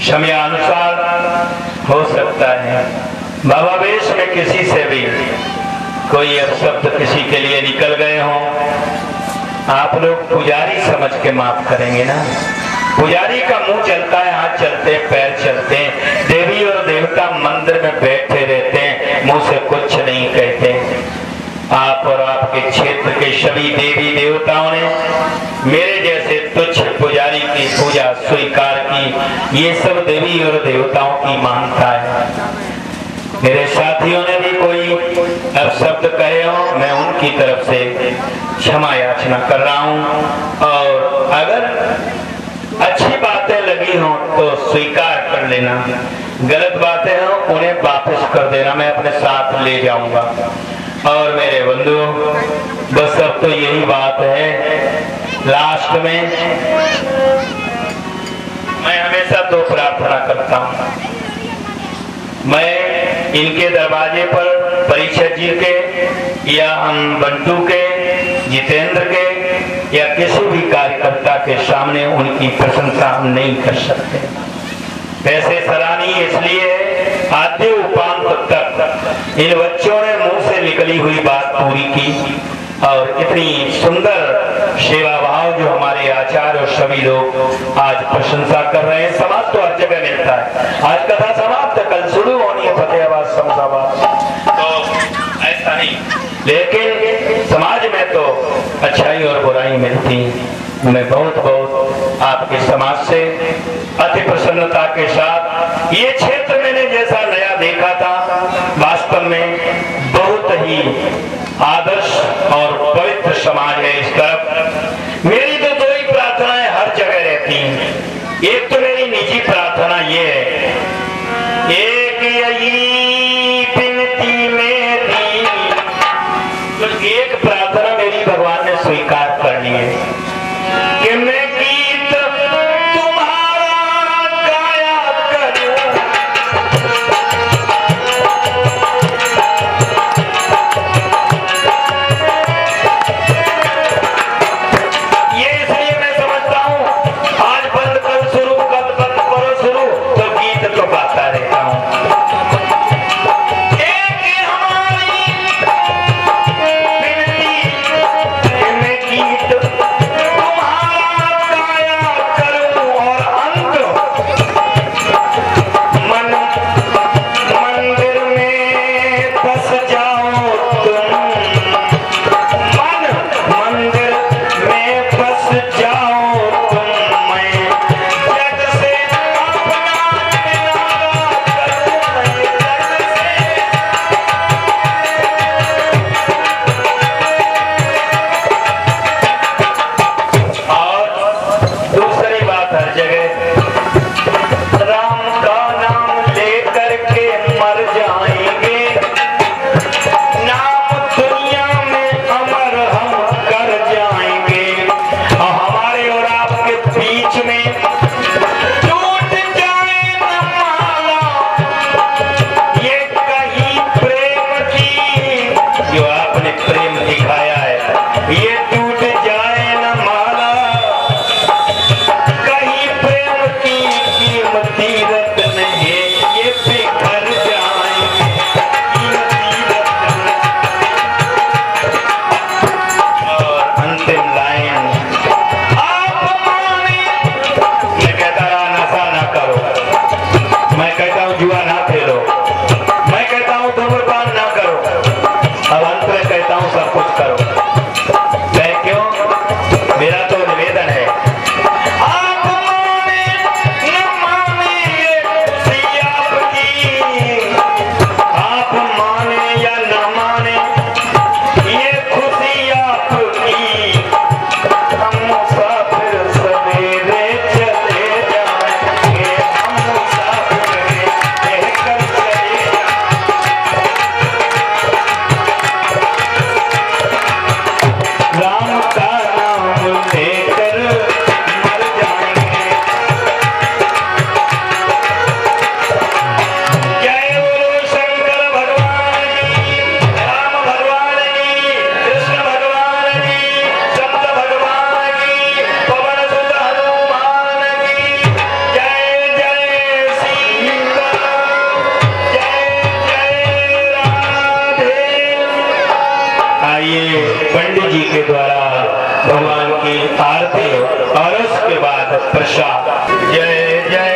समयानुसार हो सकता है भावावेश में किसी से भी कोई अपशब्द किसी के लिए निकल गए हों, आप लोग पुजारी समझ के माफ करेंगे ना। पुजारी का मुंह चलता है, हाथ चलते हैं, पैर चलते हैं, देवी और देवता मंदिर में बैठे रहते हैं, मुंह से कुछ नहीं कहते। आप और आपके क्षेत्र के सभी देवी देवताओं ने मेरे जैसे तुच्छ पुजारी की पूजा स्वीकार की। ये सब देवी और देवताओं की मानता है। मेरे साथियों ने भी कोई अपशब्द कहे हो, मैं उनकी तरफ से क्षमा याचना कर रहा हूं। और अगर अच्छी बातें लगी हो तो स्वीकार कर लेना, गलत बातें हो उन्हें वापस कर देना, मैं अपने साथ ले जाऊंगा। और मेरे बंधु, बस अब तो यही बात है। लास्ट में मैं हमेशा दो प्रार्थना करता हूं। मैं इनके दरवाजे पर परीक्षित जी के या हम बंटू के, जितेंद्र के या किसी भी कार्यकर्ता के सामने उनकी प्रशंसा हम नहीं कर सकते। वैसे सराहनीय इसलिए आद्य उपांत तक इन बच्चों ने मुंह से निकली हुई बात पूरी की और इतनी सुंदर सेवा भाव जो हमारे आचार्य और सभी लोग आज प्रशंसा कर रहे हैं। समाज तो हर जगह मिलता है। आज कथा समाप्त, कल शुरू होनी है फतेहाबाद शमशाबाद, तो ऐसा नहीं, लेकिन समाज में तो अच्छाई और बुराई मिलती। मैं बहुत बहुत आपके समाज से अति प्रसन्नता के साथ, ये क्षेत्र मैंने जैसा नया देखा था, वास्तव में बहुत ही आदर्श और पवित्र समाज है। इस तरफ मेरी तो दो ही प्रार्थनाएं हर जगह रहती हैं। एक तो मेरी निजी प्रार्थना ये है, एक यही विनती मेरी, तो एक प्रार्थना मेरी भगवान ने स्वीकार करनी है कि मैं गीत तुम्हारा गाया करूं, ये ये पंडित जी के द्वारा भगवान की आरती और उसके बाद प्रसाद। जय जय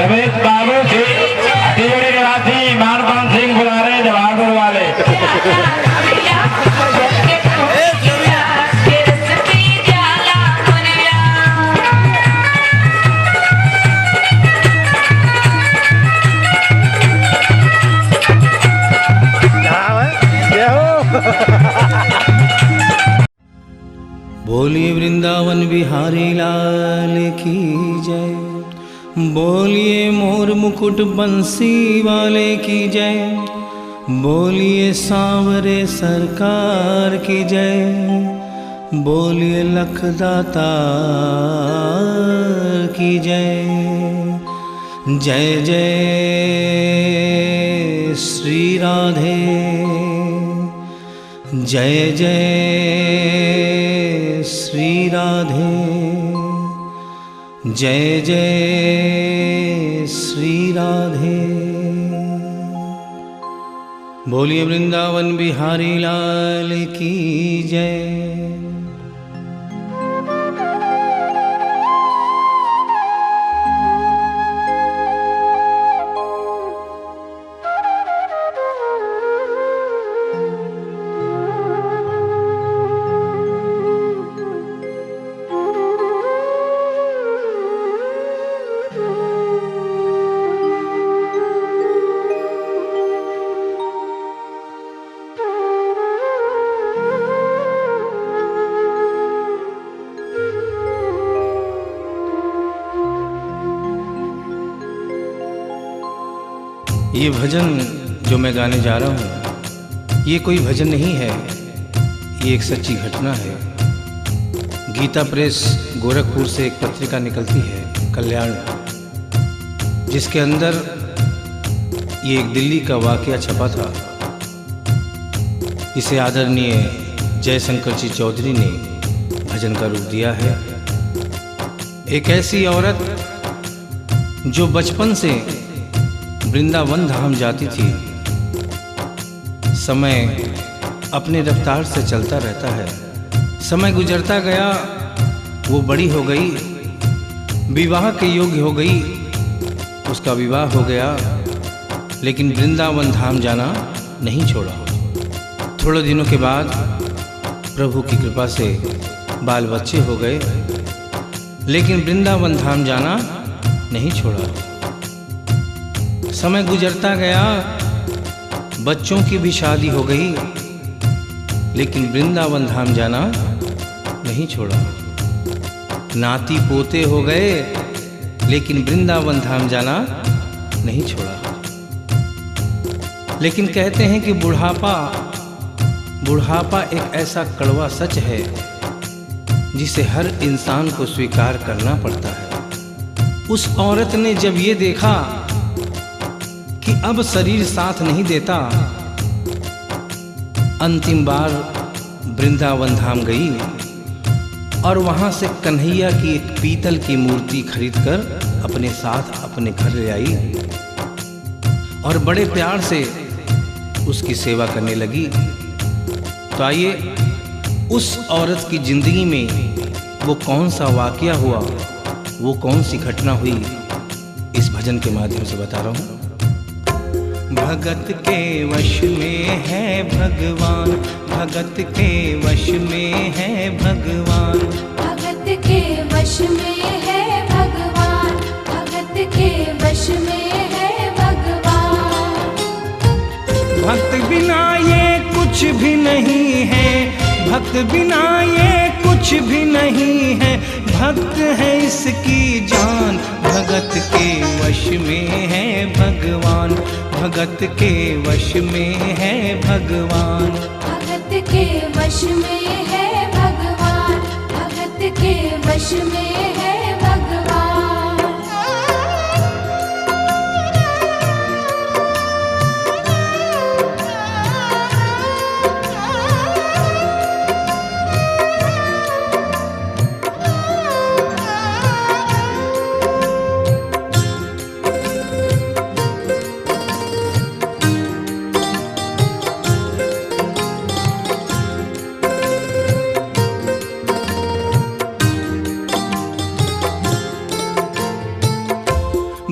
रमेश बाबू जी तिजोरी निवासी मानपान सिंह बुला रहे हैं जवाहरपुर वाले। बोलिए वृंदावन बिहारी लाल की जय, बोलिए मोर मुकुट बंसी वाले की जय, बोलिए सांवरे सरकार की जय, बोलिए लखदाता की जय। जय जय श्री राधे, जय जय श्री राधे, जय जय श्री राधे। बोलिए वृंदावन बिहारी लाल की जय। ये भजन जो मैं गाने जा रहा हूँ, ये कोई भजन नहीं है, ये एक सच्ची घटना है। गीता प्रेस गोरखपुर से एक पत्रिका निकलती है कल्याण, जिसके अंदर ये एक दिल्ली का वाकया छपा था। इसे आदरणीय जयशंकर जी चौधरी ने भजन का रूप दिया है। एक ऐसी औरत जो बचपन से वृंदावन धाम जाती थी, समय अपने रफ्तार से चलता रहता है। समय गुजरता गया, वो बड़ी हो गई, विवाह के योग्य हो गई, उसका विवाह हो गया, लेकिन वृंदावन धाम जाना नहीं छोड़ा। थोड़े दिनों के बाद प्रभु की कृपा से बाल बच्चे हो गए, लेकिन वृंदावन धाम जाना नहीं छोड़ा। समय गुजरता गया, बच्चों की भी शादी हो गई, लेकिन वृंदावन धाम जाना नहीं छोड़ा। नाती पोते हो गए, लेकिन वृंदावन धाम जाना नहीं छोड़ा। लेकिन कहते हैं कि बुढ़ापा एक ऐसा कड़वा सच है जिसे हर इंसान को स्वीकार करना पड़ता है। उस औरत ने जब ये देखा कि अब शरीर साथ नहीं देता, अंतिम बार वृंदावन धाम गई। और वहाँ से कन्हैया की एक पीतल की मूर्ति खरीदकर अपने साथ अपने घर ले आई और बड़े प्यार से उसकी सेवा करने लगी। तो आइए उस औरत की जिंदगी में वो कौन सा वाकया हुआ, वो कौन सी घटना हुई, इस भजन के माध्यम से बता रहा हूँ। भगत के वश में है भगवान, भगत के वश में है भगवान, भगत के वश में है भगवान, भगत के वश में है भगवान। भक्त बिना ये कुछ भी नहीं है, भक्त बिना ये कुछ भी नहीं है, भक्त है इसकी जान। भगत के वश में है भगवान, भगत के वश में है भगवान, भगत के वश में है भगवान, भगत के वश में है भगवान।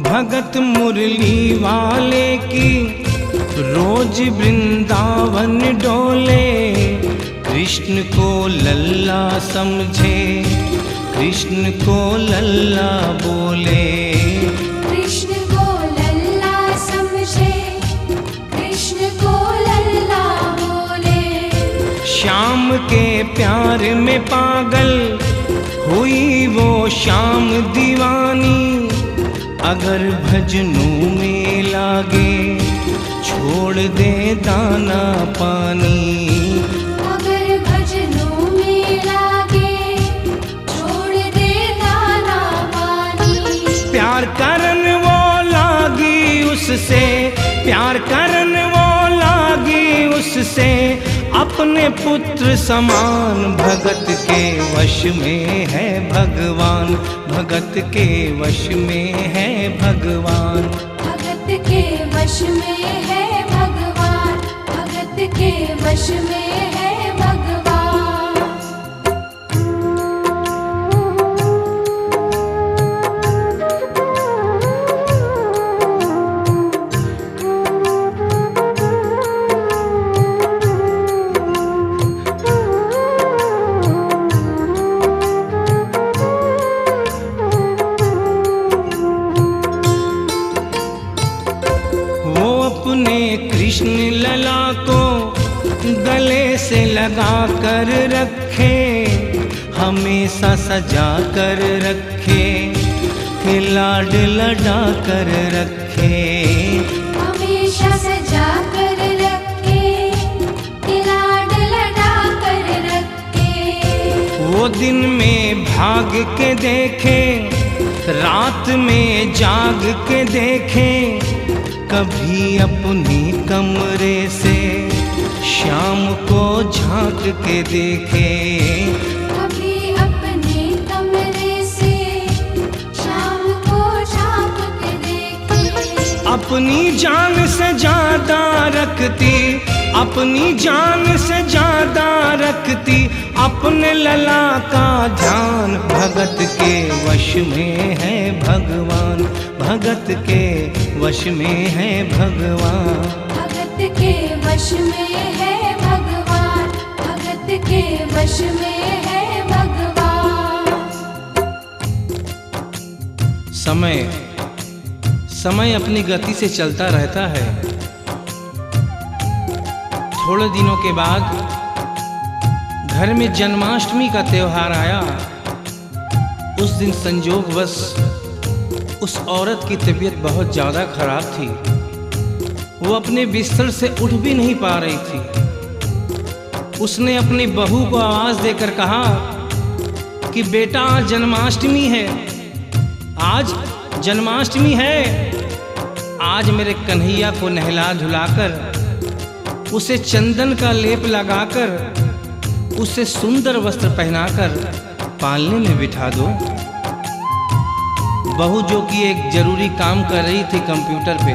भगत मुरली वाले की रोज वृंदावन डोले, कृष्ण को लल्ला समझे, कृष्ण को लल्ला बोले, कृष्ण को लल्ला समझे, कृष्ण को लल्ला बोले। श्याम के प्यार में पागल हुई वो श्याम दीवानी, अगर भजनों में लागे छोड़ दे दाना पानी, अगर भजनों में लागे छोड़ दे दाना पानी। प्यार करन वो लागी उससे, प्यार करन वो लागी उससे, अपने पुत्र समान। भगत के वश में है भगवान, भगत के वश में है भगवान, भगत के वश में है भगवान, भगत के वश में है भगवान। कृष्ण लला को गले से लगा कर रखे, हमेशा सजा कर रखे, कि लाड लड़ा कर रखे, हमेशा सजा कर रखे, कि लाड लड़ा कर रखे। वो दिन में भाग के देखे, रात में जाग के देखे, कभी अपनी कमरे से शाम को झांक के देखे, कभी अपने कमरे से शाम को झांक के देखे। अपनी जान से ज्यादा रखती, अपनी जान से ज्यादा रखती, अपने लला का ध्यान। भगत के वश में है भगवान, भगत के वश में है भगवान, भगत के वश में है भगवान, भगत के वश में है भगवान। समय अपनी गति से चलता रहता है। थोड़े दिनों के बाद घर में जन्माष्टमी का त्योहार आया। उस दिन संयोगवश उस औरत की तबीयत बहुत ज़्यादा खराब थी। वो अपने बिस्तर से उठ भी नहीं पा रही थी। उसने अपनी बहू को आवाज़ देकर कहा कि बेटा आज जन्माष्टमी है, आज जन्माष्टमी है, आज मेरे कन्हैया को नहला धुलाकर, उसे चंदन का लेप लगाकर, उसे सुंदर वस्त्र पहनाकर पालने में बिठा दो। बहू जो कि एक जरूरी काम कर रही थी कंप्यूटर पे,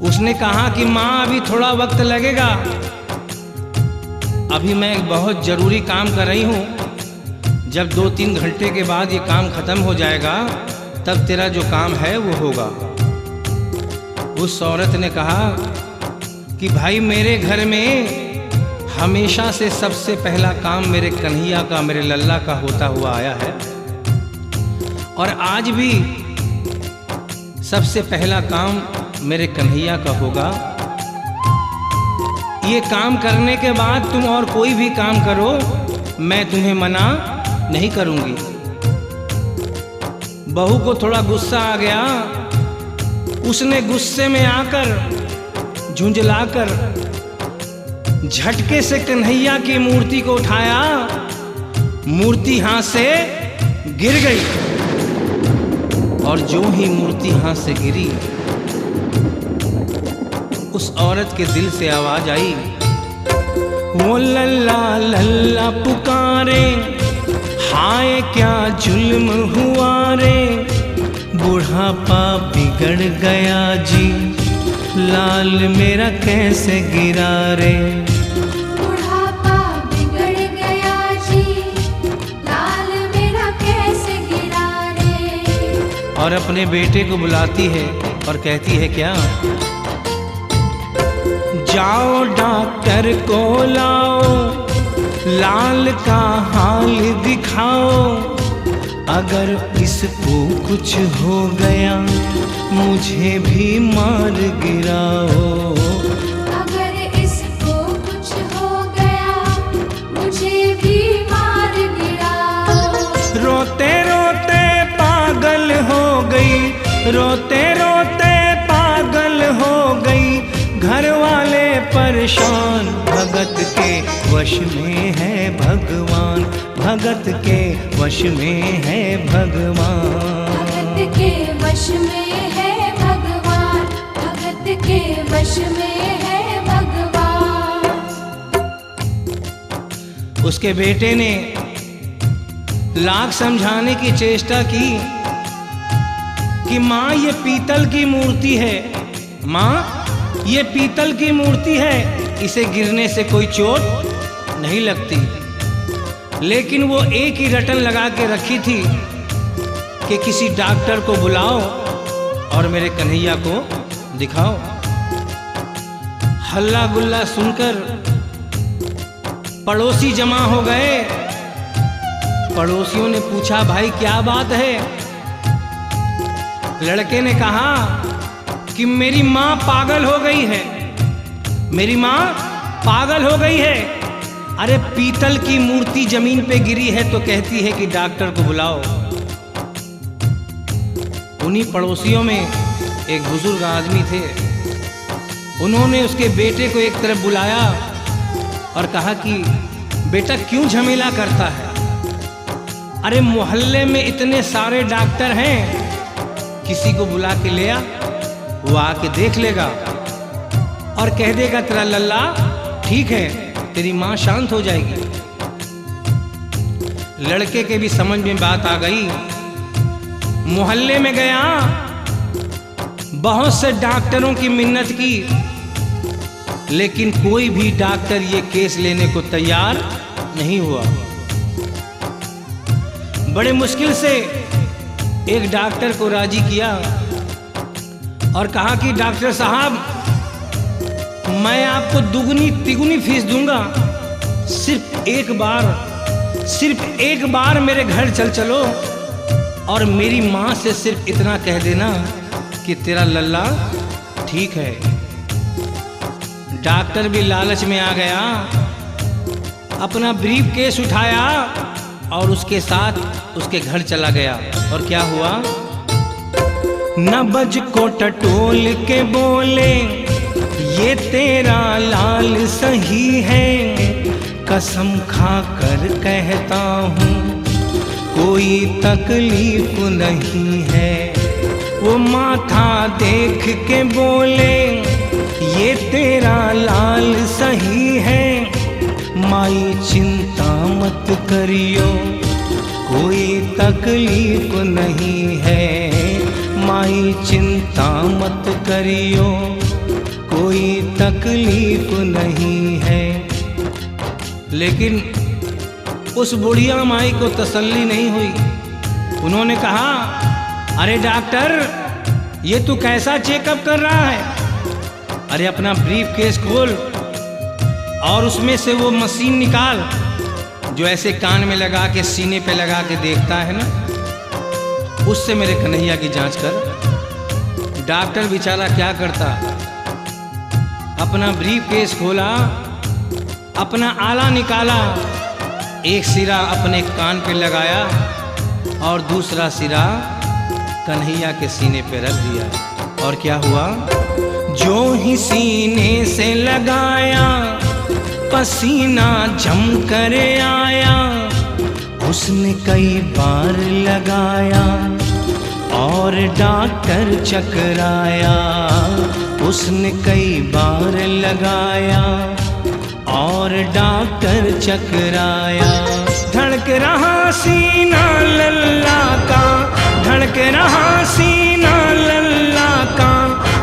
उसने कहा कि माँ अभी थोड़ा वक्त लगेगा, अभी मैं एक बहुत जरूरी काम कर रही हूँ, जब 2-3 घंटे के बाद ये काम खत्म हो जाएगा तब तेरा जो काम है वो होगा। उस औरत ने कहा कि भाई मेरे घर में हमेशा से सबसे पहला काम मेरे कन्हैया का, मेरे लल्ला का होता हुआ आया है, और आज भी सबसे पहला काम मेरे कन्हैया का होगा। ये काम करने के बाद तुम और कोई भी काम करो, मैं तुम्हें मना नहीं करूंगी। बहू को थोड़ा गुस्सा आ गया, उसने गुस्से में आकर झुंझलाकर झटके से कन्हैया की मूर्ति को उठाया, मूर्ति हाथ से गिर गई, और जो ही मूर्ति हाथ से गिरी उस औरत के दिल से आवाज आई, वो लल्ला लल्ला पुकारे, हाय क्या जुल्म हुआ रे, बुढ़ापा बिगड़ गया जी, लाल मेरा कैसे गिरा रे। बुढ़ापा बिगड़ गया जी, लाल मेरा कैसे गिरा रे। और अपने बेटे को बुलाती है और कहती है क्या, जाओ डॉक्टर को लाओ, लाल का हाल दिखाओ, अगर इसको कुछ हो गया मुझे भी मार गिराओ। अगर इसको कुछ हो गया मुझे भी मार गिराओ। रोते रोते पागल हो गई, रोते रोते पागल हो गई, घर वाले परेशान, भगत के वश में है भगवान, भगत के वश में है भगवान। भगत के वश में है भगवान, भगत के वश में है भगवान। उसके बेटे ने लाख समझाने की चेष्टा की कि माँ ये पीतल की मूर्ति है, माँ ये पीतल की मूर्ति है, इसे गिरने से कोई चोट नहीं लगती। लेकिन वो एक ही रटन लगा के रखी थी कि किसी डॉक्टर को बुलाओ और मेरे कन्हैया को दिखाओ। हल्ला गुल्ला सुनकर पड़ोसी जमा हो गए। पड़ोसियों ने पूछा, भाई क्या बात है? लड़के ने कहा कि मेरी माँ पागल हो गई है, मेरी माँ पागल हो गई है। अरे पीतल की मूर्ति जमीन पे गिरी है तो कहती है कि डॉक्टर को बुलाओ। उन्हीं पड़ोसियों में एक बुजुर्ग आदमी थे, उन्होंने उसके बेटे को एक तरफ बुलाया और कहा कि बेटा क्यों झमेला करता है? अरे मोहल्ले में इतने सारे डॉक्टर हैं, किसी को बुला के ले आ, वो आके देख लेगा और कह देगा तेरा लल्ला ठीक है, तेरी माँ शांत हो जाएगी। लड़के के भी समझ में बात आ गई। मोहल्ले में गया, बहुत से डॉक्टरों की मिन्नत की, लेकिन कोई भी डॉक्टर ये केस लेने को तैयार नहीं हुआ। बड़े मुश्किल से एक डॉक्टर को राजी किया और कहा कि डॉक्टर साहब मैं आपको दुगनी तिगुनी फीस दूंगा, सिर्फ एक बार मेरे घर चलो और मेरी माँ से सिर्फ इतना कह देना कि तेरा लल्ला ठीक है। डॉक्टर भी लालच में आ गया, अपना ब्रीफ केस उठाया और उसके साथ उसके घर चला गया। और क्या हुआ? नबज को टटोल के बोले, ये तेरा लाल सही है, कसम खा कर कहता हूँ कोई तकलीफ नहीं है। वो माथा देख के बोले, ये तेरा लाल सही है, माई चिंता मत करियो, कोई तकलीफ नहीं है। माई चिंता मत करियो, कोई तकलीफ नहीं है। लेकिन उस बुढ़िया माई को तसल्ली नहीं हुई। उन्होंने कहा, अरे डॉक्टर, ये तू कैसा चेकअप कर रहा है? अरे अपना ब्रीफ केस खोल और उसमें से वो मशीन निकाल जो ऐसे कान में लगा के सीने पे लगा के देखता है ना, उससे मेरे कन्हैया की जांच कर। डॉक्टर बेचारा क्या करता, अपना ब्रीफ केस खोला, अपना आला निकाला, एक सिरा अपने कान पे लगाया और दूसरा सिरा कन्हैया के सीने पे रख दिया। और क्या हुआ, जो ही सीने से लगाया पसीना जम कर आया। उसने कई बार लगाया और डॉक्टर चकराया। उसने कई बार लगाया और डॉक्टर चकराया। धड़क रहा सीना लल्ला का, धड़क रहा सीना लल्ला का।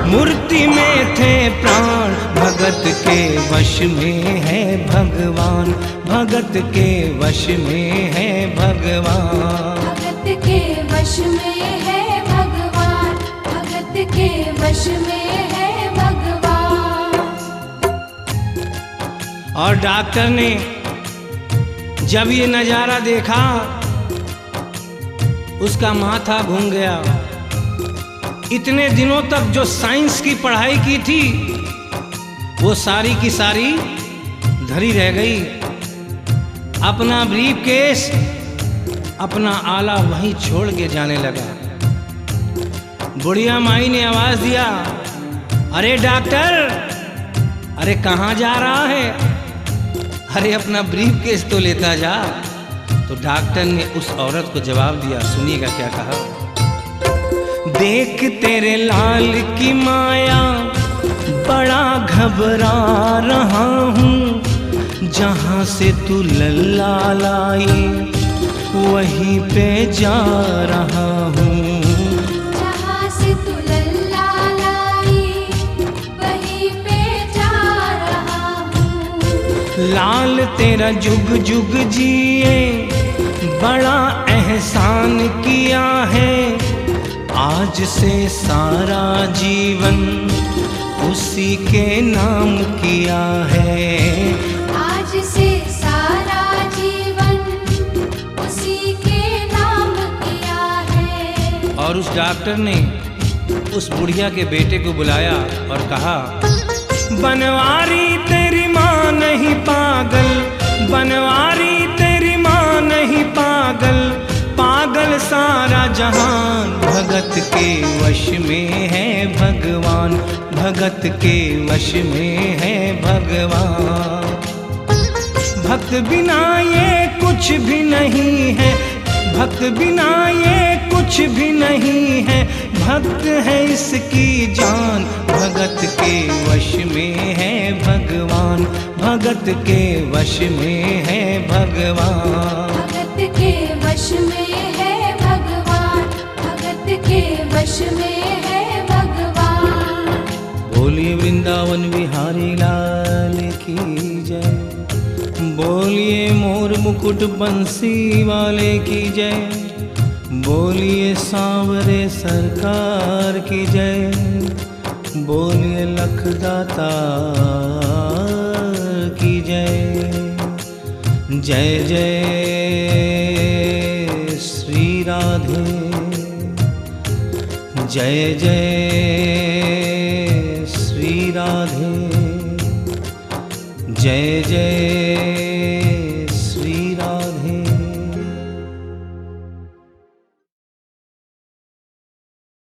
मूर्ति में थे प्राण, भगत के वश में है भगवान। भगत के वश में है भगवान। भगत के वश में है भगवान। भगत के वश में है भगवान। और डॉक्टर ने जब ये नजारा देखा, उसका माथा घूम गया। इतने दिनों तक जो साइंस की पढ़ाई की थी, वो सारी की सारी धरी रह गई। अपना ब्रीफ केस, अपना आला वहीं छोड़ के जाने लगा। बुढ़िया माई ने आवाज दिया, अरे डॉक्टर, अरे कहाँ जा रहा है? अरे अपना ब्रीफ केस तो लेता जा। तो डॉक्टर ने उस औरत को जवाब दिया, सुनिएगा क्या कहा। देख तेरे लाल की माया, बड़ा घबरा रहा हूँ। जहाँ से तू लल्ला लाई, वहीं पे जा रहा हूँ। जहाँ से तू लल्ला लाई, वहीं पे जा रहा हूँ। लाल तेरा जुग जुग जिए, बड़ा एहसान किया है। आज से सारा जीवन उसी के नाम किया है। आज से सारा जीवन उसी के नाम किया है। और उस डॉक्टर ने उस बुढ़िया के बेटे को बुलाया और कहा, बनवारी तेरी माँ नहीं पागल, बनवारी तेरी माँ नहीं पागल। पागल सारा जहान, भगत के वश में है भगवान। भगत के वश में है भगवान। भक्त बिना ये कुछ भी नहीं है, भक्त बिना ये कुछ भी नहीं है। भक्त है इसकी जान, भगत के वश में है भगवान। भगत के वश में है भगवान। भगत के वश में है भगवान। भगत के वश में है भगवान। बोलिए वृंदावन बिहारी लाल की जय। बोलिए मोर मुकुट बंसी वाले की जय। बोलिए सांवरे सरकार की जय। बोलिए लखदाता की जय। जय जय श्री राधे। जय जय श्री राधे। जय जय